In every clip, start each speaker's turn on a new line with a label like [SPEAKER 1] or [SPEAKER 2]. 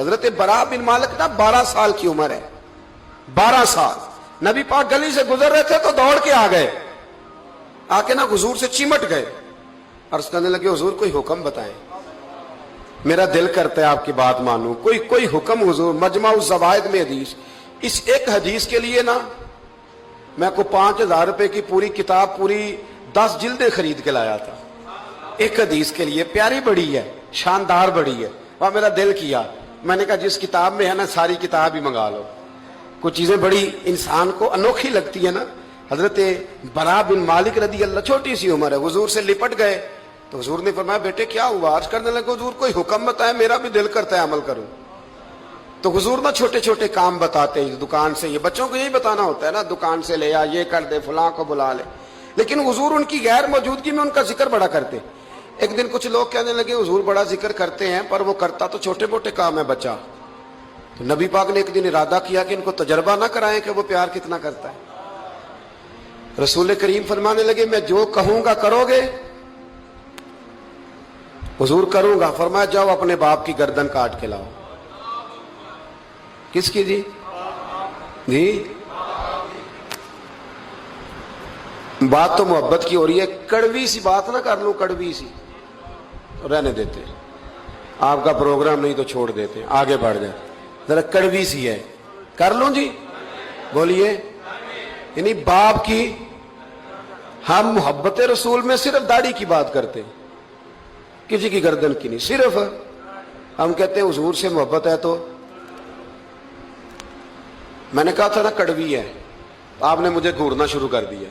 [SPEAKER 1] حضرت برا بن مالک نا 12 سال کی عمر ہے، 12 سال نبی پاک گلی سے گزر رہے تھے تو دوڑ کے آ گئے، آ کے نا حضور سے چمٹ گئے، عرض کرنے لگے حضور کوئی حکم بتائیں، میرا دل کرتا ہے آپ کی بات مانوں، کوئی حکم حضور۔ مجمع الزوائد میں حدیث، اس ایک حدیث کے لیے نا میں کو 5000 روپے کی پوری کتاب، پوری 10 جلدیں خرید کے لایا تھا، ایک حدیث کے لیے۔ پیاری بڑی ہے، شاندار بڑی ہے، وہاں میرا دل کیا، میں نے کہا جس کتاب میں ہے نا ساری کتاب ہی منگا لو۔ کچھ چیزیں بڑی انسان کو انوکھی لگتی ہے نا۔ حضرت برا بن مالک رضی اللہ، چھوٹی سی عمر ہے، حضور سے لپٹ گئے تو حضور نے فرمایا بیٹے کیا ہوا؟ عرض کرنے لگے حضور کوئی حکم بتائے، میرا بھی دل کرتا ہے عمل کروں۔ تو حضور نا چھوٹے چھوٹے کام بتاتے ہیں، دکان سے، یہ بچوں کو یہی بتانا ہوتا ہے نا، دکان سے لے آ، یہ کر دے، فلاں کو بلا لے، لیکن حضور ان کی غیر موجودگی میں ان کا ذکر بڑا کرتے۔ ایک دن کچھ لوگ کہنے لگے حضور بڑا ذکر کرتے ہیں پر وہ کرتا تو چھوٹے موٹے کام ہے بچہ۔ تو نبی پاک نے ایک دن ارادہ کیا کہ ان کو تجربہ نہ کرائیں کہ وہ پیار کتنا کرتا ہے۔ رسول کریم فرمانے لگے میں جو کہوں گا کرو گے؟ حضور کروں گا۔ فرمایا جاؤ اپنے باپ کی گردن کاٹ کے لاؤ۔ کس کی جی؟ بات تو محبت کی ہو رہی ہے، کڑوی سی بات نہ کر لوں، کڑوی سی رہنے دیتے، آپ کا پروگرام نہیں تو چھوڑ دیتے، آگے بڑھ جائے، ذرا کڑوی سی ہے، کر لوں جی؟ بولیے۔ یعنی باپ کی، ہم محبت رسول میں صرف داڑھی کی بات کرتے ہیں، کسی کی گردن کی نہیں، صرف ہم کہتے ہیں حضور سے محبت ہے تو میں نے کہا تھا نا کڑوی ہے، آپ نے مجھے گھورنا شروع کر دیا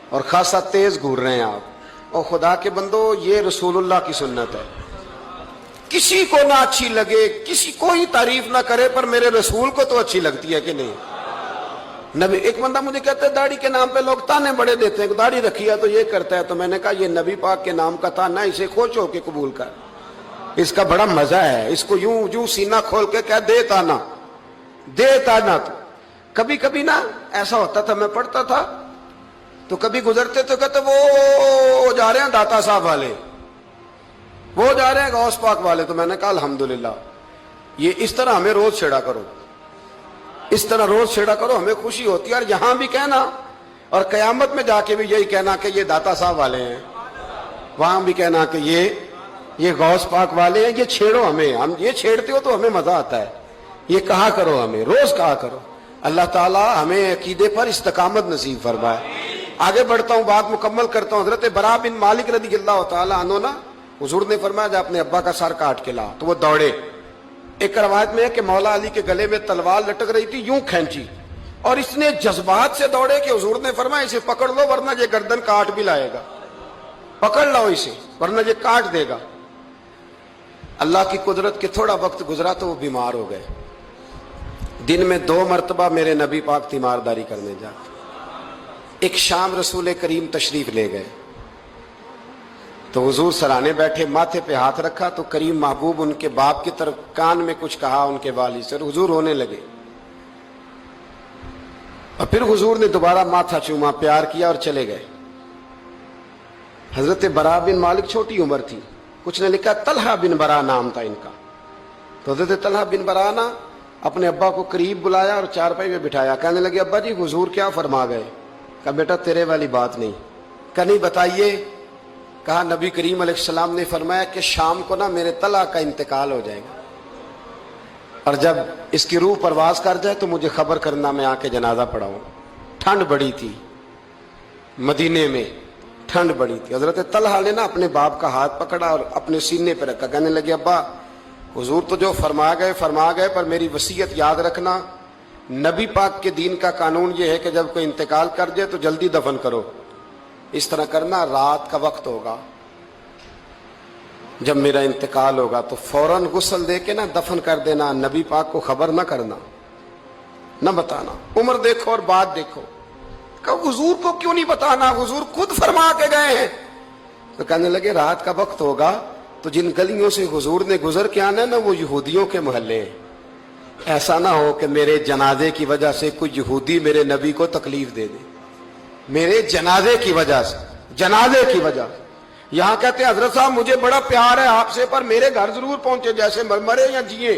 [SPEAKER 1] اور خاصا تیز گھور رہے ہیں آپ۔ اور خدا کے بندو یہ رسول اللہ کی سنت ہے، کسی کو نہ اچھی لگے، کسی کوئی تعریف نہ کرے پر میرے رسول کو تو اچھی لگتی ہے کہ نہیں؟ نبی، ایک بندہ مجھے کہتا ہے داڑھی کے نام پہ لوگ تانے بڑے دیتے ہیں، داڑھی رکھی ہے تو یہ کرتا ہے، تو میں نے کہا یہ نبی پاک کے نام کا تانا، اسے خوش ہو کے قبول کر، اس کا بڑا مزہ ہے، اس کو یوں سینہ کھول کے کہہ دے تانا، دے تانا۔ تو کبھی کبھی نا ایسا ہوتا تھا، میں پڑھتا تھا تو کبھی گزرتے تو کہتے وہ جا رہے ہیں داتا صاحب والے، وہ جا رہے ہیں غوث پاک والے۔ تو میں نے کہا الحمدللہ، یہ اس طرح ہمیں روز چھیڑا کرو، اس طرح روز چھیڑا کرو، ہمیں خوشی ہوتی ہے۔ اور یہاں بھی کہنا اور قیامت میں جا کے بھی یہی کہنا کہ یہ داتا صاحب والے ہیں، وہاں بھی کہنا کہ یہ غوث پاک والے ہیں، یہ چھیڑو ہمیں، ہم یہ چھیڑتے ہو تو ہمیں مزہ آتا ہے، یہ کہا کرو، ہمیں روز کہا کرو۔ اللہ تعالی ہمیں عقیدے پر استقامت نصیب فرمائے۔ آگے بڑھتا ہوں، بات مکمل کرتا ہوں۔ حضرت برا بن مالک رضی اللہ تعالی عنہ نا، حضور نے فرمایا جا اپنے ابا کا سر کاٹ کے لا، تو وہ دوڑے۔ ایک روایت میں ہے کہ مولا علی کے گلے میں تلوار لٹک رہی تھی، یوں کھینچی اور اس نے جذبات سے دوڑے کہ حضور نے فرمایا اسے پکڑ لو ورنہ یہ گردن کاٹ بھی لائے گا، پکڑ لو اسے ورنہ یہ کاٹ دے گا۔ اللہ کی قدرت کہ تھوڑا وقت گزرا تو وہ بیمار ہو گئے۔ دن میں 2 مرتبہ میرے نبی پاک تیمارداری کرنے جاتے۔ ایک شام رسول کریم تشریف لے گئے تو حضور سرانے بیٹھے، ماتھے پہ ہاتھ رکھا تو کریم محبوب ان کے باپ کی طرف کان میں کچھ کہا ان کے والد سے، حضور رونے لگے اور پھر حضور نے دوبارہ ماتھا چوما، پیار کیا اور چلے گئے۔ حضرت برا بن مالک چھوٹی عمر تھی، کچھ نے لکھا طلحہ بن برا نام تھا ان کا۔ تو حضرت طلحہ بن برا نا اپنے ابا کو قریب بلایا اور چارپائی میں بٹھایا، کہنے لگے ابا جی حضور کیا فرما گئے؟ کہا بیٹا تیرے والی بات نہیں۔ کہا نہیں بتائیے۔ کہا نبی کریم علیہ السلام نے فرمایا کہ شام کو نا میرے طلحہ کا انتقال ہو جائے گا، اور جب اس کی روح پرواز کر جائے تو مجھے خبر کرنا، میں آ کے جنازہ پڑھاؤں۔ ٹھنڈ بڑی تھی، مدینے میں ٹھنڈ بڑی تھی۔ حضرت طلحہ نے نا اپنے باپ کا ہاتھ پکڑا اور اپنے سینے پہ رکھا، کہنے لگے ابا حضور تو جو فرما گئے پر میری وصیت یاد رکھنا، نبی پاک کے دین کا قانون یہ ہے کہ جب کوئی انتقال کر جائے تو جلدی دفن کرو، اس طرح کرنا رات کا وقت ہوگا، جب میرا انتقال ہوگا تو فوراً غسل دے کے نا دفن کر دینا، نبی پاک کو خبر نہ کرنا، نہ بتانا، عمر دیکھو اور بات دیکھو۔ کہ حضور کو کیوں نہیں بتانا، حضور خود فرما کے گئے ہیں۔ تو کہنے لگے رات کا وقت ہوگا تو جن گلیوں سے حضور نے گزر کے آنا ہے نا وہ یہودیوں کے محلے ہیں، ایسا نہ ہو کہ میرے جنازے کی وجہ سے کوئی یہودی میرے نبی کو تکلیف دے دے، میرے جنازے کی وجہ سے، جنازے کی وجہ سے۔ یہاں کہتے ہیں حضرت صاحب مجھے بڑا پیار ہے آپ سے پر میرے گھر ضرور پہنچے، جیسے مرے یا جیے،